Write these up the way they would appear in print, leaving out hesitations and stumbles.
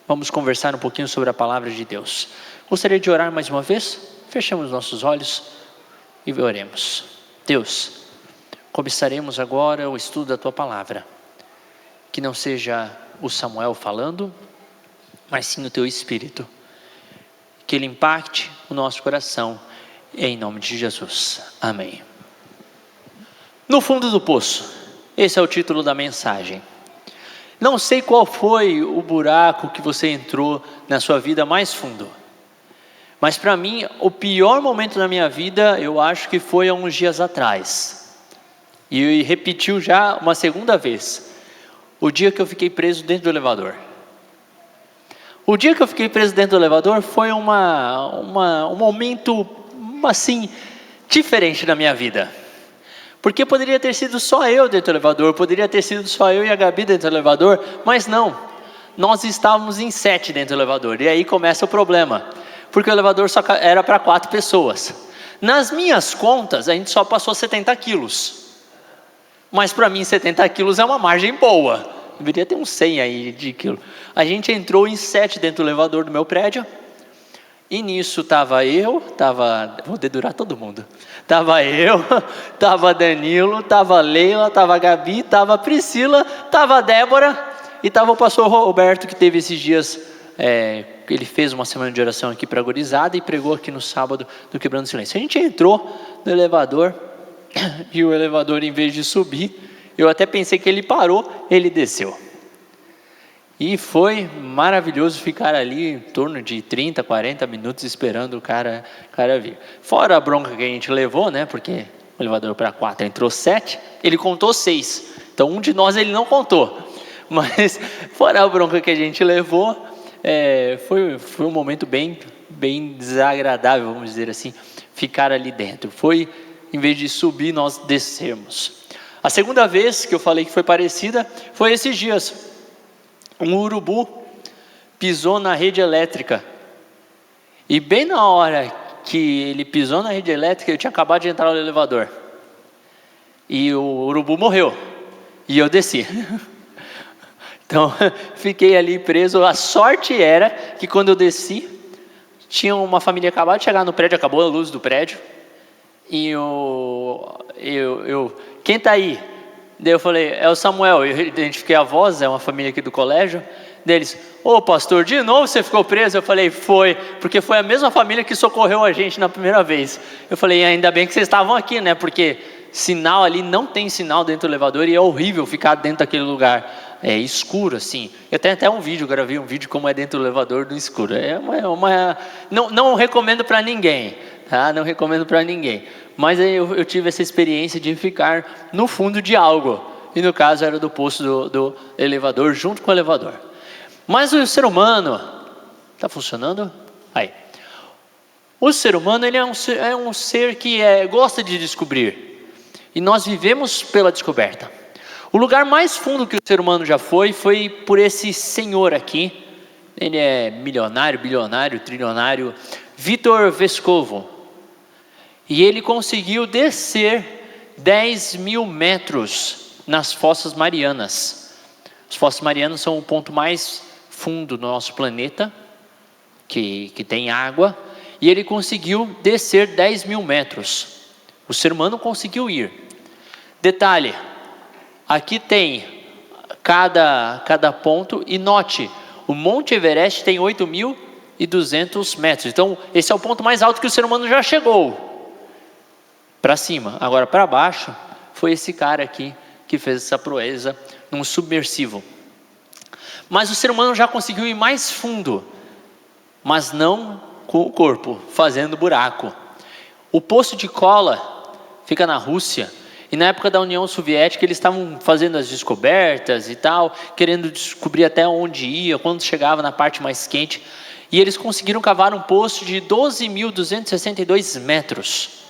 Vamos conversar um pouquinho sobre a palavra de Deus. Gostaria de orar mais uma vez? Fechamos nossos olhos e oremos. Deus, começaremos agora o estudo da Tua palavra. Que não seja o Samuel falando, mas sim o Teu Espírito. Que ele impacte o nosso coração, em nome de Jesus. Amém. No fundo do poço, esse é o título da mensagem. Não sei qual foi o buraco que você entrou na sua vida mais fundo. Mas para mim, o pior momento da minha vida, eu acho que foi há uns dias atrás. E repetiu já uma segunda vez. O dia que eu fiquei preso dentro do elevador. O dia que eu fiquei preso dentro do elevador foi um momento, assim, diferente da minha vida. Porque poderia ter sido só eu dentro do elevador, poderia ter sido só eu e a Gabi dentro do elevador, mas não. Nós estávamos em 7 dentro do elevador, e aí começa o problema. Porque o elevador só era para 4 pessoas. Nas minhas contas, a gente só passou 70 quilos. Mas para mim 70 quilos é uma margem boa. Deveria ter uns 100 aí de quilo. A gente entrou em 7 dentro do elevador do meu prédio. E nisso vou dedurar todo mundo. Estava eu, estava Danilo, estava Leila, estava Gabi, estava Priscila, estava Débora e estava o pastor Roberto, que teve esses dias, ele fez uma semana de oração aqui para a gurizada e pregou aqui no sábado do Quebrando Silêncio. A gente entrou no elevador e o elevador, em vez de subir, eu até pensei que ele parou, ele desceu. E foi maravilhoso ficar ali em torno de 30, 40 minutos esperando o cara vir. Fora a bronca que a gente levou, né? Porque o elevador para 4 entrou 7, ele contou 6. Então um de nós ele não contou. Mas fora a bronca que a gente levou, foi um momento bem desagradável, vamos dizer assim, ficar ali dentro. Foi, em vez de subir, nós descemos. A segunda vez que eu falei que foi parecida, foi esses dias. Um urubu pisou na rede elétrica. E bem na hora que ele pisou na rede elétrica, eu tinha acabado de entrar no elevador. E o urubu morreu. E eu desci. Então, fiquei ali preso. A sorte era que quando eu desci, tinha uma família acabado de chegar no prédio, acabou a luz do prédio. E quem está aí? Daí eu falei, é o Samuel. Eu identifiquei a voz, é uma família aqui do colégio. Deles, pastor, de novo você ficou preso? Eu falei, foi, porque foi a mesma família que socorreu a gente na primeira vez. Eu falei, ainda bem que vocês estavam aqui, né? Porque sinal ali, não tem sinal dentro do elevador e é horrível ficar dentro daquele lugar. É escuro assim. Eu tenho até um vídeo, gravei um vídeo como é dentro do elevador no escuro. Não recomendo para ninguém, tá? Não recomendo para ninguém. Mas eu tive essa experiência de ficar no fundo de algo. E no caso era do poço do elevador, junto com o elevador. Mas o ser humano... Está funcionando? Aí. O ser humano ele é um ser que gosta de descobrir. E nós vivemos pela descoberta. O lugar mais fundo que o ser humano já foi por esse senhor aqui. Ele é milionário, bilionário, trilionário. Vitor Vescovo. E ele conseguiu descer 10 mil metros nas Fossas Marianas. As Fossas Marianas são o ponto mais fundo do nosso planeta, que tem água. E ele conseguiu descer 10 mil metros. O ser humano conseguiu ir. Detalhe, aqui tem cada ponto. E note, o Monte Everest tem 8.200 metros. Então, esse é o ponto mais alto que o ser humano já chegou. Para cima. Agora para baixo foi esse cara aqui que fez essa proeza num submersível. Mas o ser humano já conseguiu ir mais fundo, mas não com o corpo, fazendo buraco. O poço de Kola fica na Rússia. E na época da União Soviética eles estavam fazendo as descobertas e tal, querendo descobrir até onde ia, quando chegava na parte mais quente. E eles conseguiram cavar um poço de 12.262 metros.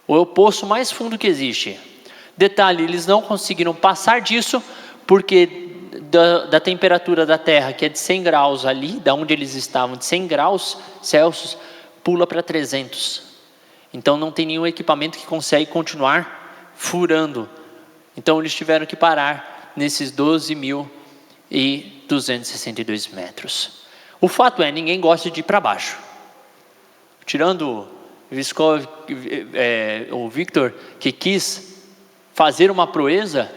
O poço mais fundo que existe. Detalhe, eles não conseguiram passar disso, porque da temperatura da terra, que é de 100 graus ali, da onde eles estavam, de 100 graus Celsius, pula para 300. Então não tem nenhum equipamento que consegue continuar furando. Então eles tiveram que parar nesses 12.000 e 262 metros. O fato é, ninguém gosta de ir para baixo. Tirando o Victor, que quis fazer uma proeza,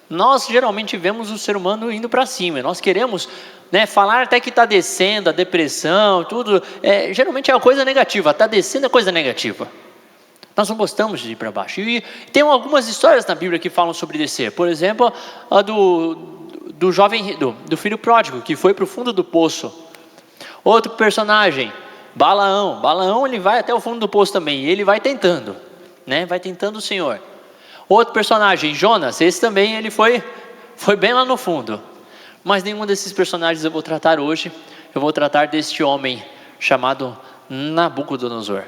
nós geralmente vemos o ser humano indo para cima. Nós queremos, falar até que está descendo, a depressão, tudo. Geralmente é uma coisa negativa, está descendo é coisa negativa. Nós não gostamos de ir para baixo. E tem algumas histórias na Bíblia que falam sobre descer. Por exemplo, a do jovem, do filho pródigo, que foi para o fundo do poço. Outro personagem, Balaão. Balaão, ele vai até o fundo do poço também. E ele vai tentando, vai tentando o Senhor. Outro personagem, Jonas. Esse também, ele foi bem lá no fundo. Mas nenhum desses personagens eu vou tratar hoje. Eu vou tratar deste homem chamado Nabucodonosor.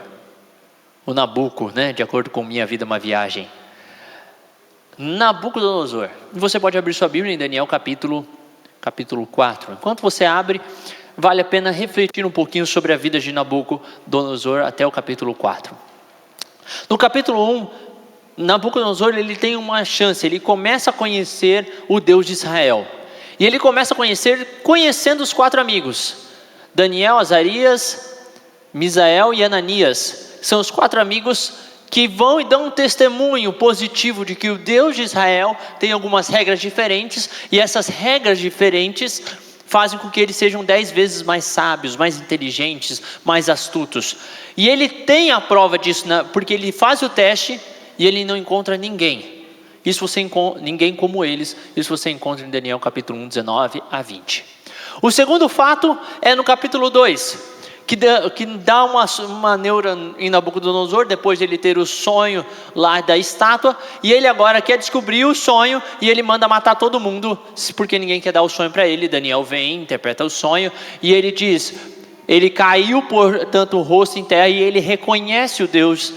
O Nabuco, de acordo com Minha Vida, uma Viagem. Nabucodonosor. Você pode abrir sua Bíblia em Daniel capítulo 4. Enquanto você abre, vale a pena refletir um pouquinho sobre a vida de Nabucodonosor até o capítulo 4. No capítulo 1, Nabucodonosor ele tem uma chance, ele começa a conhecer o Deus de Israel. E ele começa a conhecendo os 4 amigos. Daniel, Azarias, Misael e Ananias. São os 4 amigos que vão e dão um testemunho positivo de que o Deus de Israel tem algumas regras diferentes. E essas regras diferentes fazem com que eles sejam 10 vezes mais sábios, mais inteligentes, mais astutos. E ele tem a prova disso, porque ele faz o teste e ele não encontra ninguém. Ninguém como eles. Isso você encontra em Daniel capítulo 1, 19 a 20. O segundo fato é no capítulo 2. Que dá uma neura em Nabucodonosor, depois de ele ter o sonho lá da estátua, e ele agora quer descobrir o sonho, e ele manda matar todo mundo, porque ninguém quer dar o sonho para ele. Daniel vem, interpreta o sonho, e ele diz, ele caiu, portanto, o rosto em terra, e ele reconhece o Deus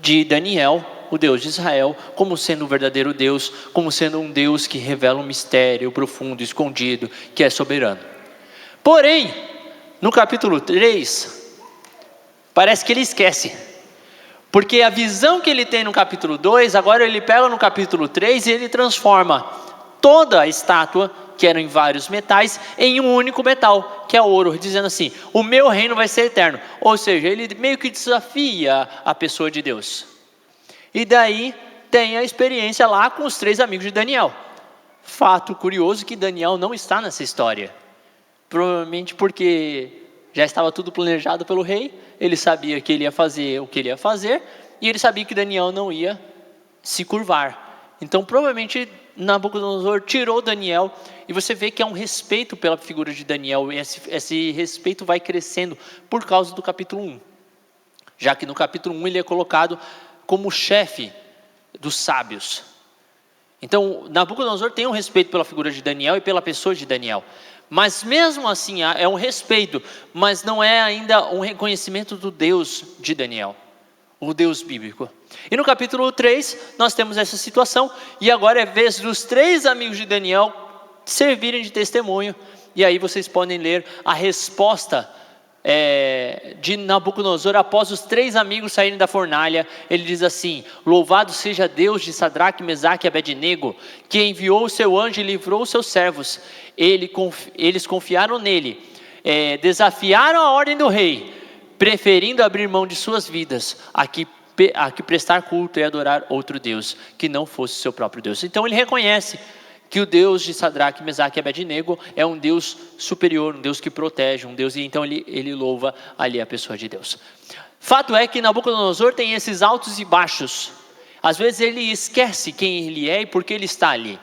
de Daniel, o Deus de Israel, como sendo o verdadeiro Deus, como sendo um Deus que revela um mistério profundo, escondido, que é soberano. Porém, no capítulo 3, parece que ele esquece. Porque a visão que ele tem no capítulo 2, agora ele pega no capítulo 3 e ele transforma toda a estátua, que era em vários metais, em um único metal, que é ouro, dizendo assim, o meu reino vai ser eterno. Ou seja, ele meio que desafia a pessoa de Deus. E daí tem a experiência lá com os 3 amigos de Daniel. Fato curioso que Daniel não está nessa história. Provavelmente porque já estava tudo planejado pelo rei, ele sabia que ele ia fazer o que ele ia fazer, e ele sabia que Daniel não ia se curvar. Então provavelmente Nabucodonosor tirou Daniel, e você vê que há um respeito pela figura de Daniel, e esse respeito vai crescendo por causa do capítulo 1. Já que no capítulo 1 ele é colocado como chefe dos sábios. Então Nabucodonosor tem um respeito pela figura de Daniel e pela pessoa de Daniel. Mas mesmo assim é um respeito, mas não é ainda um reconhecimento do Deus de Daniel, o Deus bíblico. E no capítulo 3 nós temos essa situação, e agora é vez dos 3 amigos de Daniel servirem de testemunho, e aí vocês podem ler a resposta de Nabucodonosor após os 3 amigos saírem da fornalha. Ele diz assim, louvado seja Deus de Sadraque, Mesaque e Abednego, que enviou o seu anjo e livrou os seus servos. Eles confiaram nele, desafiaram a ordem do rei, preferindo abrir mão de suas vidas a que prestar culto e adorar outro Deus, que não fosse seu próprio Deus. Então ele reconhece que o Deus de Sadraque, Mesaque e Abednego é um Deus superior, um Deus que protege, um Deus, e então ele louva ali a pessoa de Deus. Fato é que Nabucodonosor tem esses altos e baixos. Às vezes ele esquece quem ele é e por que ele está ali.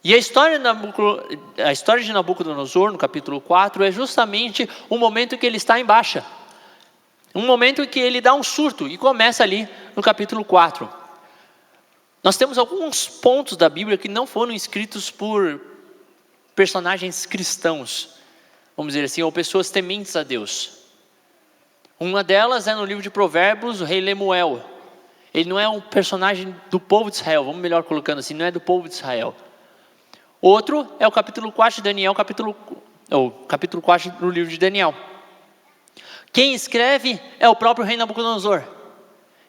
E a história de Nabucodonosor, no capítulo 4, é justamente o momento que ele está em baixa. Um momento em que ele dá um surto, e começa ali no capítulo 4. Nós temos alguns pontos da Bíblia que não foram escritos por personagens cristãos, vamos dizer assim, ou pessoas tementes a Deus. Uma delas é no livro de Provérbios, o rei Lemuel. Ele não é um personagem do povo de Israel, vamos melhor colocando assim, não é do povo de Israel. Outro é o capítulo 4 de Daniel, capítulo 4 no livro de Daniel. Quem escreve é o próprio rei Nabucodonosor.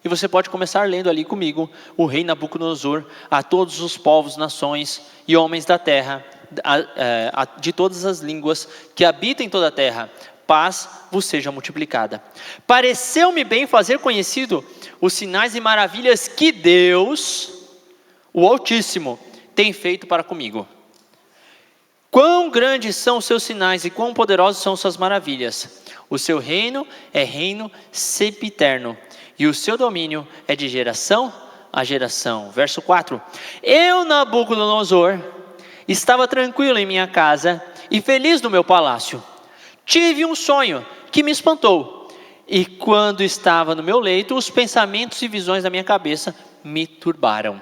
E você pode começar lendo ali comigo, o rei Nabucodonosor, a todos os povos, nações e homens da terra, de todas as línguas que habitam em toda a terra. Paz vos seja multiplicada. Pareceu-me bem fazer conhecido os sinais e maravilhas que Deus, o Altíssimo, tem feito para comigo. Quão grandes são os seus sinais e quão poderosos são suas maravilhas. O seu reino é reino sempiterno, e o seu domínio é de geração a geração. Verso 4. Eu, Nabucodonosor, estava tranquilo em minha casa e feliz no meu palácio. Tive um sonho que me espantou, e quando estava no meu leito, os pensamentos e visões da minha cabeça me turbaram.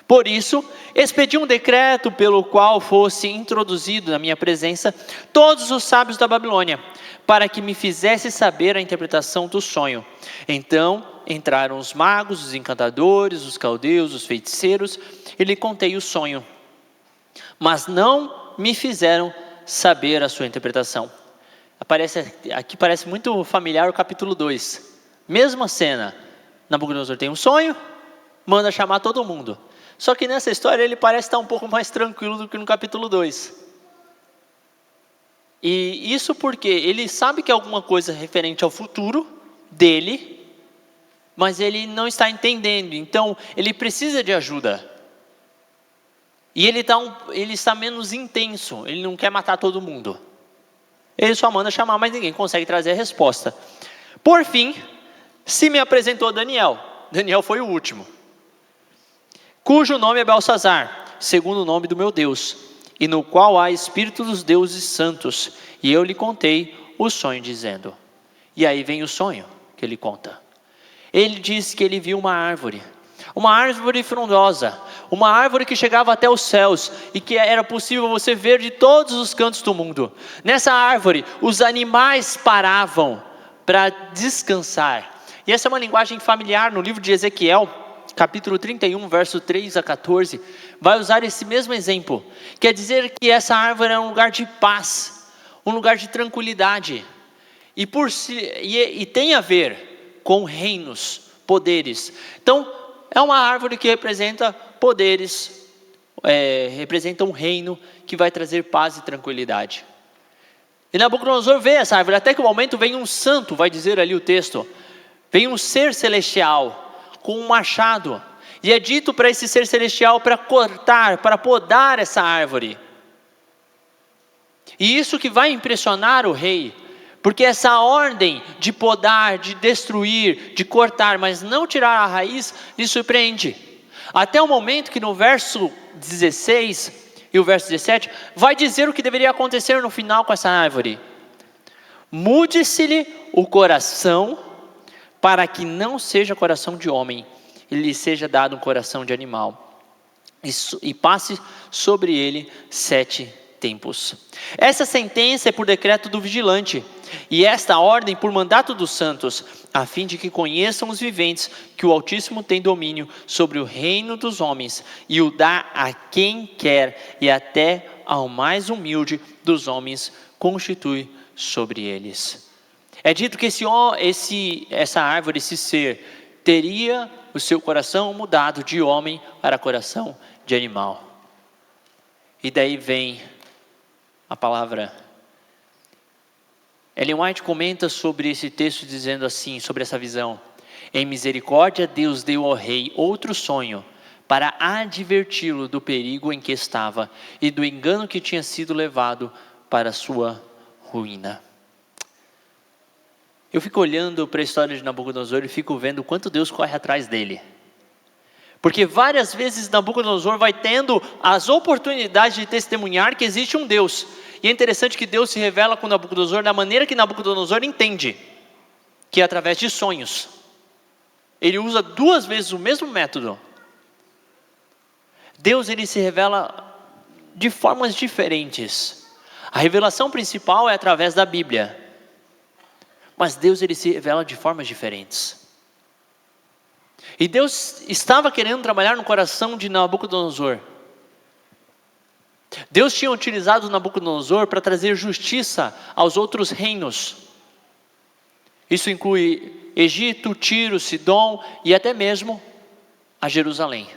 Por isso, expedi um decreto pelo qual fosse introduzido na minha presença todos os sábios da Babilônia, para que me fizesse saber a interpretação do sonho. Então entraram os magos, os encantadores, os caldeus, os feiticeiros, e lhe contei o sonho. Mas não me fizeram saber a sua interpretação. Aqui parece muito familiar o capítulo 2. Mesma cena. Nabucodonosor tem um sonho, manda chamar todo mundo. Só que nessa história ele parece estar um pouco mais tranquilo do que no capítulo 2. E isso porque ele sabe que é alguma coisa referente ao futuro dele, mas ele não está entendendo. Então ele precisa de ajuda. E ele está menos intenso, ele não quer matar todo mundo. Ele só manda chamar, mas ninguém consegue trazer a resposta. Por fim, se me apresentou Daniel. Daniel foi o último. Cujo nome é Belsazar, segundo o nome do meu Deus, e no qual há espírito dos deuses santos. E eu lhe contei o sonho, dizendo. E aí vem o sonho que ele conta. Ele diz que ele viu uma árvore frondosa, uma árvore que chegava até os céus e que era possível você ver de todos os cantos do mundo. Nessa árvore, os animais paravam para descansar. E essa é uma linguagem familiar no livro de Ezequiel, capítulo 31, verso 3 a 14, vai usar esse mesmo exemplo. Quer dizer que essa árvore é um lugar de paz, um lugar de tranquilidade. E tem a ver com reinos, poderes. Então, é uma árvore que representa poderes, representa um reino que vai trazer paz e tranquilidade. E Nabucodonosor vê essa árvore, até que o momento vem um santo, vai dizer ali o texto, vem um ser celestial com um machado, e é dito para esse ser celestial para cortar, para podar essa árvore. E isso que vai impressionar o rei, porque essa ordem de podar, de destruir, de cortar, mas não tirar a raiz, lhe surpreende. Até o momento que no verso 16 e o verso 17, vai dizer o que deveria acontecer no final com essa árvore. Mude-se-lhe o coração, para que não seja coração de homem, e lhe seja dado um coração de animal. E passe sobre ele 7 tempos. Essa sentença é por decreto do vigilante, e esta ordem por mandato dos santos, a fim de que conheçam os viventes que o Altíssimo tem domínio sobre o reino dos homens, e o dá a quem quer, e até ao mais humilde dos homens constitui sobre eles. É dito que essa árvore, esse ser, teria o seu coração mudado de homem para coração de animal. E daí vem a palavra. Ellen White comenta sobre esse texto dizendo assim, sobre essa visão. Em misericórdia Deus deu ao rei outro sonho, para adverti-lo do perigo em que estava e do engano que tinha sido levado para a sua ruína. Eu fico olhando para a história de Nabucodonosor e fico vendo o quanto Deus corre atrás dele. Porque várias vezes Nabucodonosor vai tendo as oportunidades de testemunhar que existe um Deus. E é interessante que Deus se revela com Nabucodonosor da maneira que Nabucodonosor entende, que é através de sonhos. Ele usa 2 vezes o mesmo método. Deus, ele se revela de formas diferentes. A revelação principal é através da Bíblia. Mas Deus, ele se revela de formas diferentes. E Deus estava querendo trabalhar no coração de Nabucodonosor. Deus tinha utilizado Nabucodonosor para trazer justiça aos outros reinos. Isso inclui Egito, Tiro, Sidom e até mesmo a Jerusalém.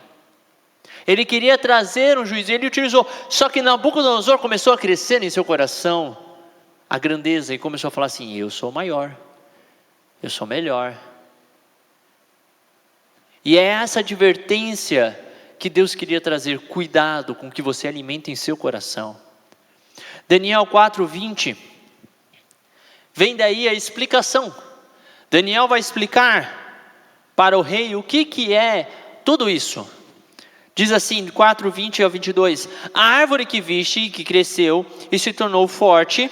Ele queria trazer um juízo, ele utilizou. Só que Nabucodonosor começou a crescer em seu coração a grandeza e começou a falar assim: eu sou maior, eu sou melhor. E é essa advertência que Deus queria trazer: cuidado com o que você alimenta em seu coração. Daniel 4:20, vem daí a explicação. Daniel vai explicar para o rei o que é tudo isso. Diz assim, 4:20 a 22, a árvore que viste, que cresceu e se tornou forte,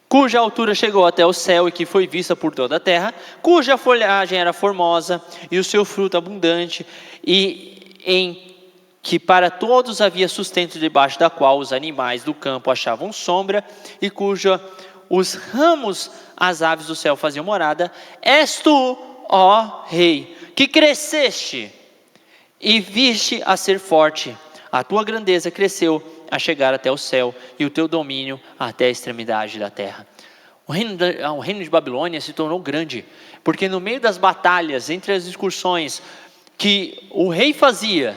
cuja altura chegou até o céu e que foi vista por toda a terra, cuja folhagem era formosa e o seu fruto abundante, e em que para todos havia sustento, debaixo da qual os animais do campo achavam sombra, e cuja os ramos as aves do céu faziam morada, és tu, ó rei, que cresceste e viste a ser forte, a tua grandeza cresceu a chegar até o céu, e o teu domínio até a extremidade da terra. O reino de Babilônia se tornou grande, porque no meio das batalhas, entre as excursões que o rei fazia,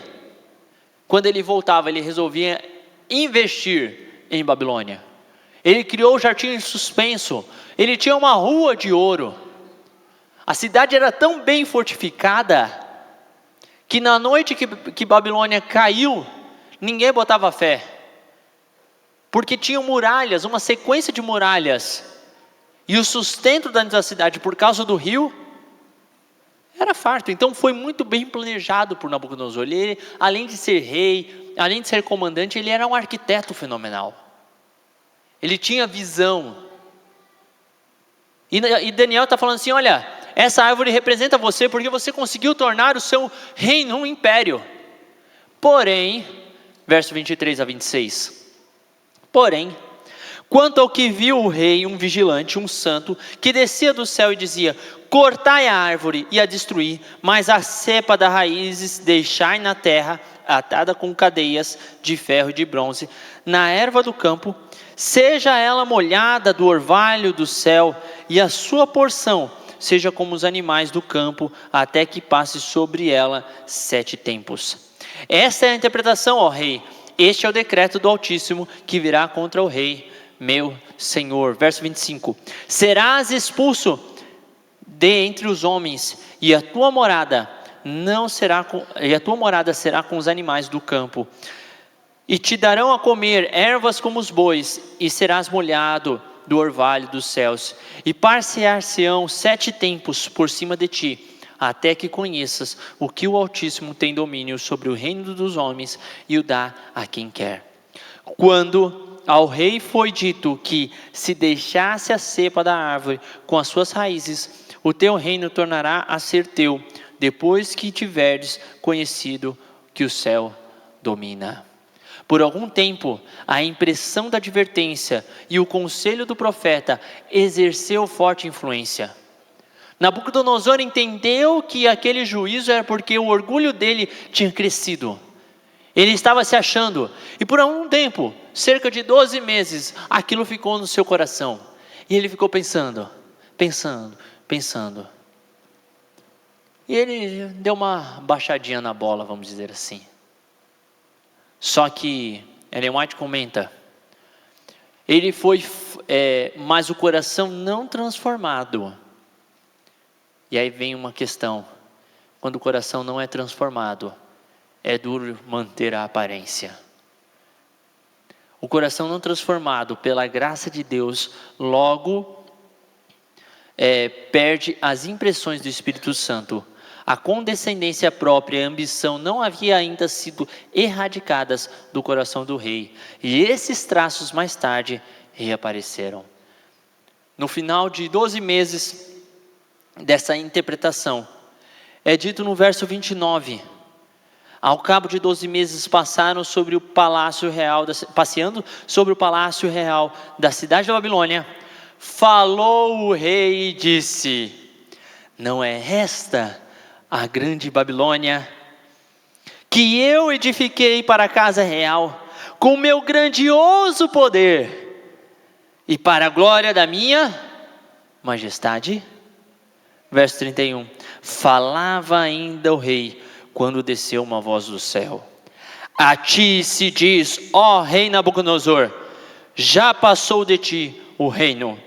quando ele voltava, ele resolvia investir em Babilônia. Ele criou o jardim suspenso, ele tinha uma rua de ouro. A cidade era tão bem fortificada, que na noite que Babilônia caiu, ninguém botava fé. Porque tinham muralhas, uma sequência de muralhas. E o sustento da cidade, por causa do rio, era farto. Então foi muito bem planejado por Nabucodonosor. Ele, além de ser rei, além de ser comandante, ele era um arquiteto fenomenal. Ele tinha visão. E Daniel está falando assim: olha, essa árvore representa você, porque você conseguiu tornar o seu reino um império. Porém, verso 23 a 26. Porém, quanto ao que viu o rei, um vigilante, um santo, que descia do céu e dizia: cortai a árvore e a destruí, mas a cepa das raízes deixai na terra, atada com cadeias de ferro e de bronze, na erva do campo, seja ela molhada do orvalho do céu, e a sua porção seja como os animais do campo, até que passe sobre ela 7 tempos. Esta é a interpretação, ó rei. Este é o decreto do Altíssimo que virá contra o rei, meu senhor. Verso 25. Serás expulso de entre os homens, e a tua morada será com os animais do campo. E te darão a comer ervas como os bois, e serás molhado do orvalho dos céus, e par-se-ão 7 tempos por cima de ti, até que conheças o que o Altíssimo tem domínio sobre o reino dos homens, e o dá a quem quer. Quando ao rei foi dito que se deixasse a cepa da árvore com as suas raízes, o teu reino tornará a ser teu, depois que tiveres conhecido que o céu domina. Por algum tempo, a impressão da advertência e o conselho do profeta exerceu forte influência. Nabucodonosor entendeu que aquele juízo era porque o orgulho dele tinha crescido. Ele estava se achando, e por algum tempo, cerca de 12 meses, aquilo ficou no seu coração. E ele ficou pensando. E ele deu uma baixadinha na bola, vamos dizer assim. Só que Ellen White comenta, ele foi, mas o coração não transformado. E aí vem uma questão: quando o coração não é transformado, é duro manter a aparência. O coração não transformado pela graça de Deus, logo perde as impressões do Espírito Santo. A condescendência própria e a ambição não havia ainda sido erradicadas do coração do rei. E esses traços mais tarde reapareceram. No final de 12 meses dessa interpretação, é dito no verso 29, ao cabo de 12 meses passaram sobre o palácio real, passeando sobre o palácio real da cidade da Babilônia, falou o rei e disse: não é esta a grande Babilônia, que eu edifiquei para a casa real, com meu grandioso poder, e para a glória da minha majestade? Verso 31, falava ainda o rei, quando desceu uma voz do céu: a ti se diz, ó rei Nabucodonosor, já passou de ti o reino.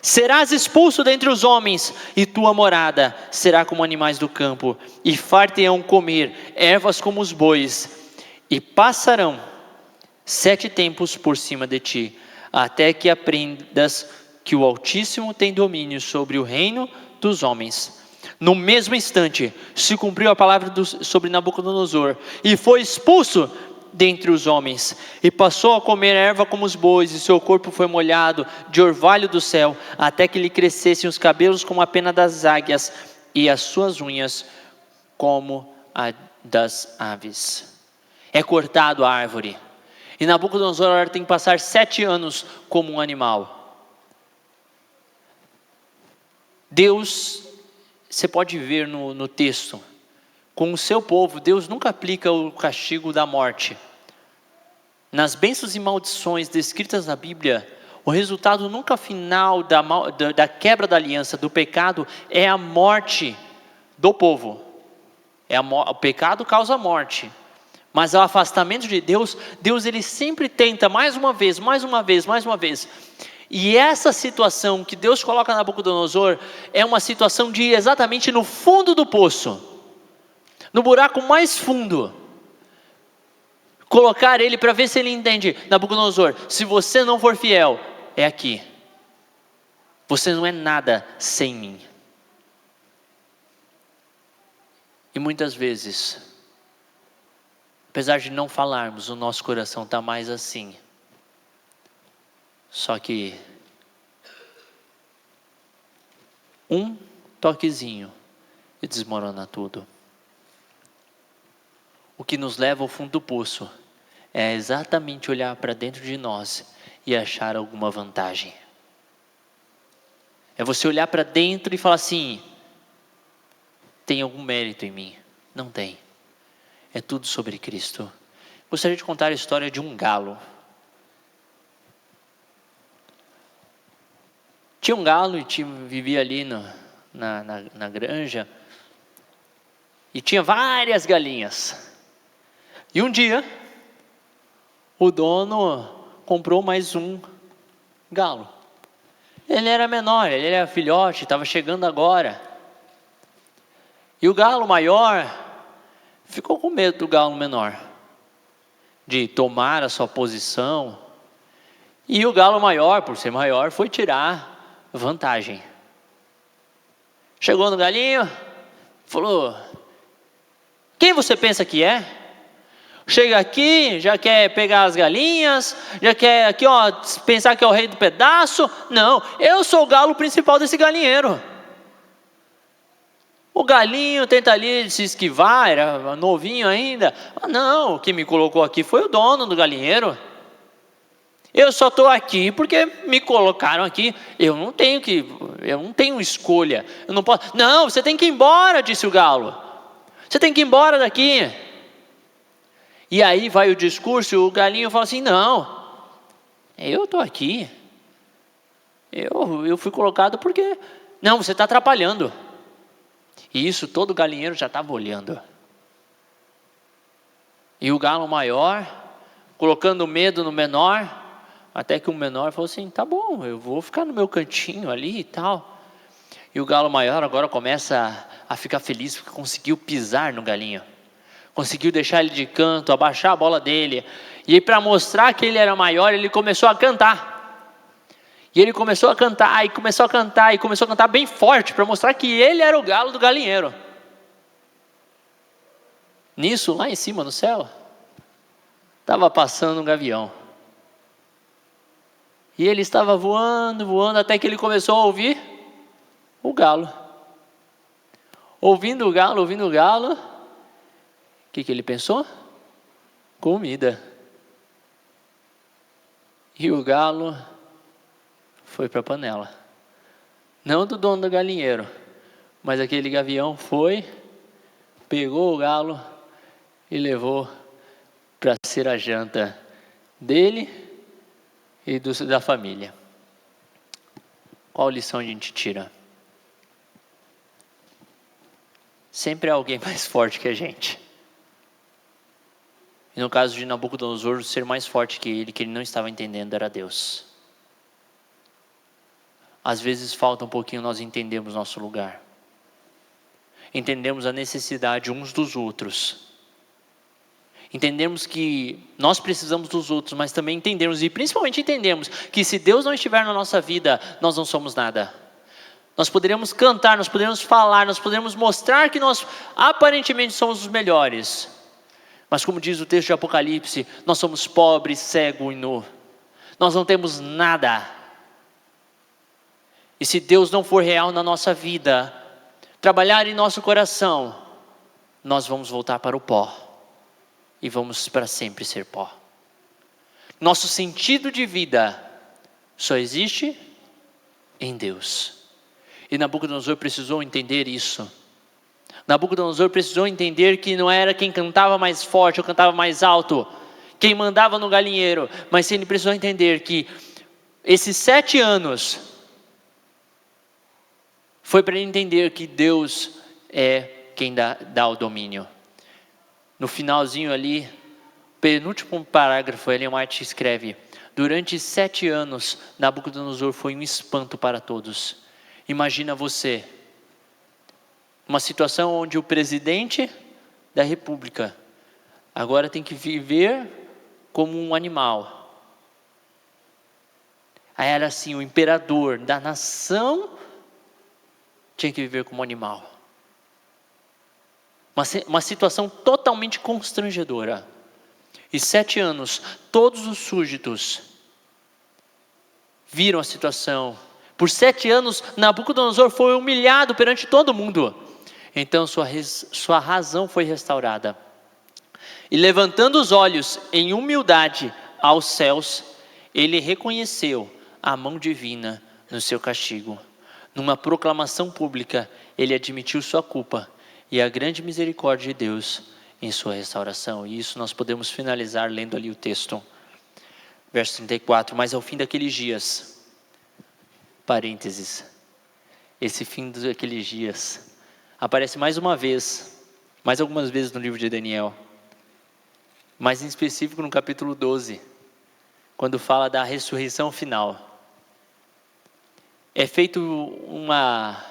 Serás expulso dentre os homens, e tua morada será como animais do campo, e far-te-ão comer ervas como os bois, e passarão 7 tempos por cima de ti, até que aprendas que o Altíssimo tem domínio sobre o reino dos homens. No mesmo instante se cumpriu a palavra sobre Nabucodonosor, e foi expulso dentre os homens, e passou a comer erva como os bois, e seu corpo foi molhado de orvalho do céu, até que lhe crescessem os cabelos como a pena das águias, e as suas unhas como a das aves. É cortado a árvore, e Nabucodonosor tem que passar 7 anos como um animal. Deus, você pode ver no texto, com o seu povo, Deus nunca aplica o castigo da morte. Nas bênçãos e maldições descritas na Bíblia, o resultado nunca final da quebra da aliança, do pecado, é a morte do povo. O pecado causa morte, mas o afastamento de Deus, ele sempre tenta mais uma vez. E essa situação que Deus coloca na Nabucodonosor é uma situação de ir exatamente no fundo do poço, no buraco mais fundo, colocar ele para ver se ele entende. Nabucodonosor, se você não for fiel, é aqui, você não é nada sem mim. E muitas vezes, apesar de não falarmos, o nosso coração está mais assim. Só que um toquezinho e desmorona tudo. O que nos leva ao fundo do poço é exatamente olhar para dentro de nós e achar alguma vantagem. É você olhar para dentro e falar assim: tem algum mérito em mim? Não tem. É tudo sobre Cristo. Gostaria de contar a história de um galo. Tinha um galo e vivia ali na granja. E tinha várias galinhas. E um dia, o dono comprou mais um galo. Ele era menor, ele era filhote, estava chegando agora. E o galo maior ficou com medo do galo menor, de tomar a sua posição. E o galo maior, por ser maior, foi tirar vantagem. Chegou no galinho, falou: quem você pensa que é? Chega aqui, já quer pegar as galinhas, já quer aqui, ó, pensar que é o rei do pedaço. Não, eu sou o galo principal desse galinheiro. O galinho tenta ali se esquivar, era novinho ainda. Não, o que me colocou aqui foi o dono do galinheiro. Eu só estou aqui porque me colocaram aqui. Eu não tenho escolha. Eu não posso. Não, você tem que ir embora, disse o galo. Você tem que ir embora daqui. E aí vai o discurso, e o galinho fala assim: não, eu estou aqui. Eu fui colocado porque... Não, você está atrapalhando. E isso todo galinheiro já estava olhando. E o galo maior, colocando medo no menor, até que o menor falou assim: tá bom, eu vou ficar no meu cantinho ali e tal. E o galo maior agora começa a ficar feliz porque conseguiu pisar no galinho. Conseguiu deixar ele de canto, abaixar a bola dele. E para mostrar que ele era maior, ele começou a cantar. E ele começou a cantar, e começou a cantar bem forte, para mostrar que ele era o galo do galinheiro. Nisso, lá em cima no céu, estava passando um gavião. E ele estava voando, até que ele começou a ouvir o galo. Ouvindo o galo, o que ele pensou? Comida. E o galo foi para a panela. Não do dono do galinheiro, mas aquele gavião foi, pegou o galo e levou para ser a janta dele e da família. Qual lição a gente tira? sempre há alguém mais forte que a gente. E no caso de Nabucodonosor, o ser mais forte que ele não estava entendendo, era Deus. Às vezes falta um pouquinho nós entendermos nosso lugar. Entendemos a necessidade uns dos outros. Entendemos que nós precisamos dos outros, mas também entendemos, e principalmente entendemos, que se Deus não estiver na nossa vida, nós não somos nada. Nós poderíamos cantar, nós poderíamos falar, nós poderíamos mostrar que nós aparentemente somos os melhores. Mas como diz o texto de Apocalipse, nós somos pobres, cegos e nu. Nós não temos nada. E se Deus não for real na nossa vida, trabalhar em nosso coração, nós vamos voltar para o pó. E vamos para sempre ser pó. Nosso sentido de vida só existe em Deus. E Nabucodonosor precisou entender isso. Nabucodonosor precisou entender que não era quem cantava mais forte ou cantava mais alto, quem mandava no galinheiro, mas ele precisou entender que esses 7 anos foi para ele entender que Deus é quem dá o domínio. No finalzinho ali, penúltimo parágrafo, Ellen White escreve: durante 7 anos, Nabucodonosor foi um espanto para todos. Imagina você, uma situação onde o presidente da república agora tem que viver como um animal. Aí era assim, o imperador da nação tinha que viver como animal. Uma situação totalmente constrangedora. E 7 anos, todos os súditos viram a situação. Por 7 anos, Nabucodonosor foi humilhado perante todo mundo. Então sua razão foi restaurada. E levantando os olhos em humildade aos céus, ele reconheceu a mão divina no seu castigo. Numa proclamação pública, ele admitiu sua culpa e a grande misericórdia de Deus em sua restauração. E isso nós podemos finalizar lendo ali o texto. Verso 34, mas ao fim daqueles dias, parênteses, esse fim daqueles dias, aparece mais uma vez, mais algumas vezes no livro de Daniel, mas em específico no capítulo 12, quando fala da ressurreição final. É feito uma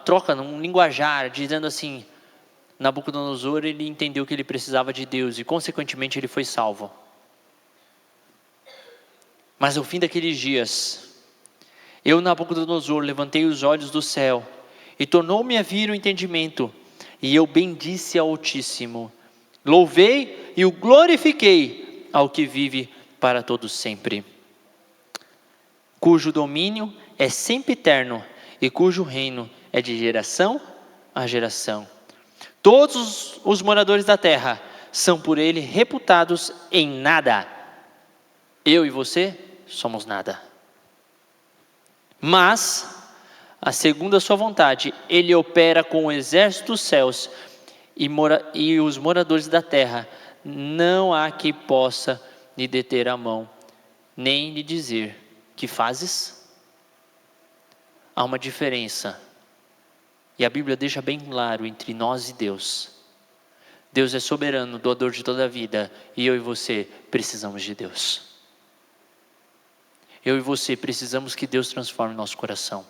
troca, um linguajar, dizendo assim, Nabucodonosor, ele entendeu que ele precisava de Deus e consequentemente ele foi salvo. Mas ao fim daqueles dias, eu, Nabucodonosor, levantei os olhos do céu e tornou-me a vir o entendimento, e eu bendisse ao Altíssimo, louvei e o glorifiquei ao que vive para todo sempre, cujo domínio é sempre eterno e cujo reino é de geração a geração. Todos os moradores da terra são por ele reputados em nada. Eu e você somos nada. Mas, segundo a sua vontade, ele opera com o exército dos céus e os moradores da terra. Não há que possa lhe deter a mão, nem lhe dizer: que fazes? Há uma diferença. E a Bíblia deixa bem claro entre nós e Deus. Deus é soberano, doador de toda a vida. E eu e você precisamos de Deus. Eu e você precisamos que Deus transforme nosso coração.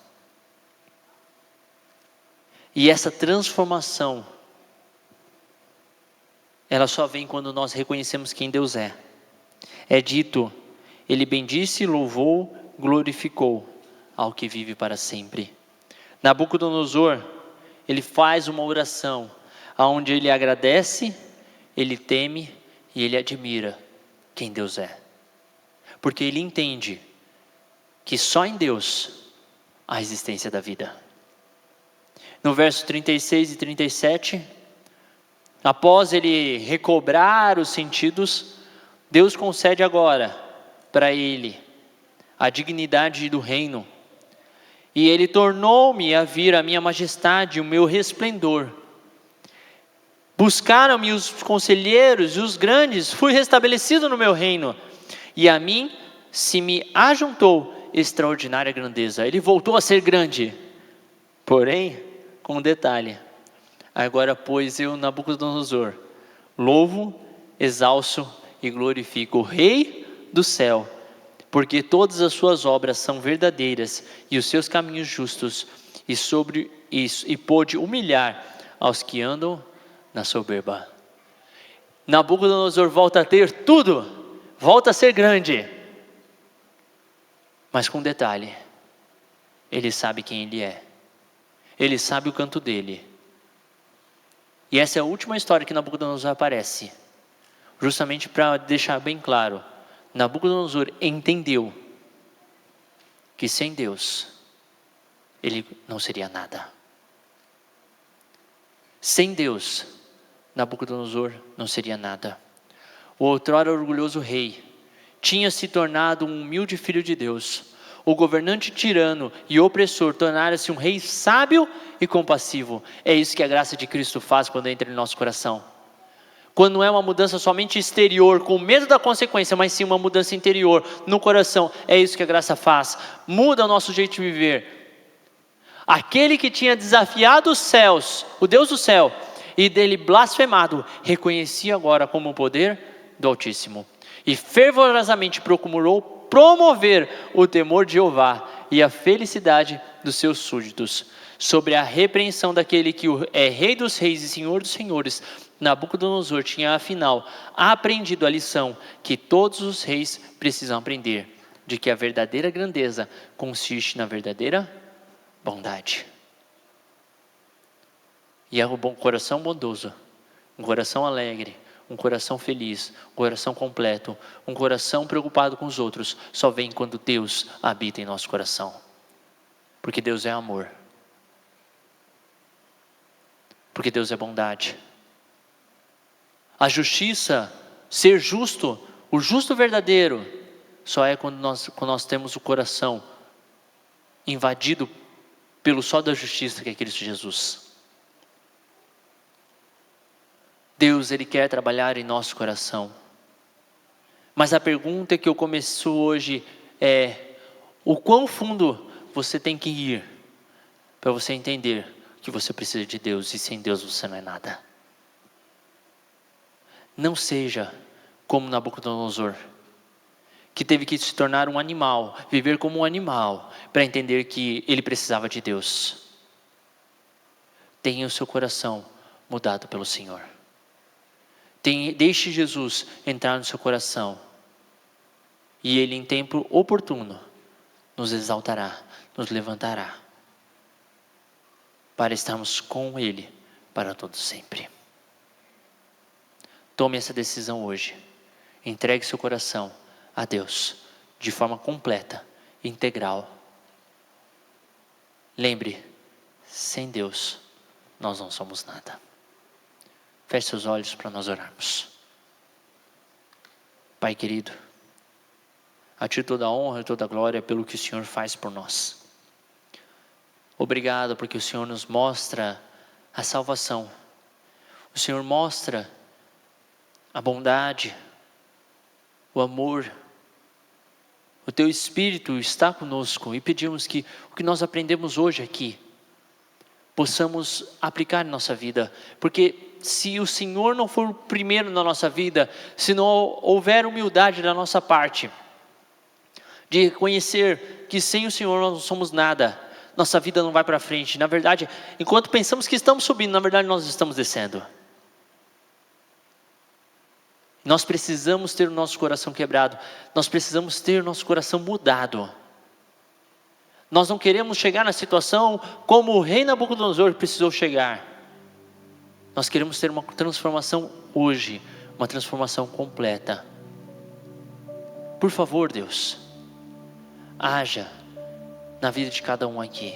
E essa transformação, ela só vem quando nós reconhecemos quem Deus é. É dito, ele bendisse, louvou, glorificou ao que vive para sempre. Nabucodonosor, ele faz uma oração, onde ele agradece, ele teme e ele admira quem Deus é. Porque ele entende que só em Deus há a existência da vida. No verso 36 e 37, após ele recobrar os sentidos, Deus concede agora para ele a dignidade do reino. E ele tornou-me a vir a minha majestade, o meu resplendor. Buscaram-me os conselheiros e os grandes, fui restabelecido no meu reino. E a mim se me ajuntou extraordinária grandeza. Ele voltou a ser grande, porém, com um detalhe: Agora, pois, eu, Nabucodonosor, louvo, exalço e glorifico o Rei do céu, porque todas as suas obras são verdadeiras e os seus caminhos justos, e sobre isso e pôde humilhar aos que andam na soberba. Nabucodonosor volta a ter tudo, volta a ser grande, mas com um detalhe: ele sabe quem ele é, ele sabe o canto dele. E essa é a última história que Nabucodonosor aparece, justamente para deixar bem claro: Nabucodonosor entendeu que sem Deus ele não seria nada. Sem Deus, Nabucodonosor não seria nada. O outrora orgulhoso rei tinha se tornado um humilde filho de Deus. O governante tirano e opressor tornara-se um rei sábio e compassivo. É isso que a graça de Cristo faz quando entra em nosso coração. Quando não é uma mudança somente exterior, com medo da consequência, mas sim uma mudança interior, no coração. É isso que a graça faz. Muda o nosso jeito de viver. Aquele que tinha desafiado os céus, o Deus do céu, e dele blasfemado, reconhecia agora como o poder do Altíssimo. E fervorosamente procurou promover o temor de Jeová e a felicidade dos seus súditos. Sobre a repreensão daquele que é Rei dos Reis e Senhor dos Senhores, Nabucodonosor tinha afinal aprendido a lição que todos os reis precisam aprender, de que a verdadeira grandeza consiste na verdadeira bondade. E é um bom coração bondoso, um coração alegre, um coração feliz, um coração completo, um coração preocupado com os outros, só vem quando Deus habita em nosso coração. Porque Deus é amor. Porque Deus é bondade. A justiça, ser justo, o justo verdadeiro, só é quando nós temos o coração invadido pelo sol da justiça, que é Cristo Jesus. Deus, Ele quer trabalhar em nosso coração. Mas a pergunta que eu começo hoje é: o quão fundo você tem que ir para você entender que você precisa de Deus e sem Deus você não é nada? Não seja como Nabucodonosor, que teve que se tornar um animal, viver como um animal, para entender que ele precisava de Deus. Tenha o seu coração mudado pelo Senhor. Deixe Jesus entrar no seu coração, e Ele em tempo oportuno nos exaltará, nos levantará, para estarmos com Ele para todo sempre. Tome essa decisão hoje, entregue seu coração a Deus, de forma completa, integral. Lembre, sem Deus nós não somos nada. Feche seus olhos para nós orarmos. Pai querido, a Ti toda a honra e toda a glória pelo que o Senhor faz por nós. Obrigado porque o Senhor nos mostra a salvação. O Senhor mostra a bondade, o amor. O Teu Espírito está conosco e pedimos que o que nós aprendemos hoje aqui, possamos aplicar em nossa vida. Porque se o Senhor não for o primeiro na nossa vida, se não houver humildade da nossa parte, de reconhecer que sem o Senhor nós não somos nada, nossa vida não vai para frente. Na verdade, enquanto pensamos que estamos subindo, na verdade nós estamos descendo. Nós precisamos ter o nosso coração quebrado, nós precisamos ter o nosso coração mudado. Nós não queremos chegar na situação como o rei Nabucodonosor precisou chegar. Nós queremos ter uma transformação hoje, uma transformação completa. Por favor, Deus, haja na vida de cada um aqui,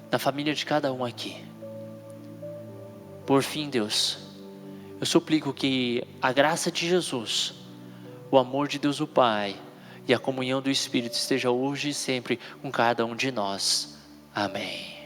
na família de cada um aqui. Por fim, Deus, eu suplico que a graça de Jesus, o amor de Deus o Pai e a comunhão do Espírito esteja hoje e sempre com cada um de nós. Amém.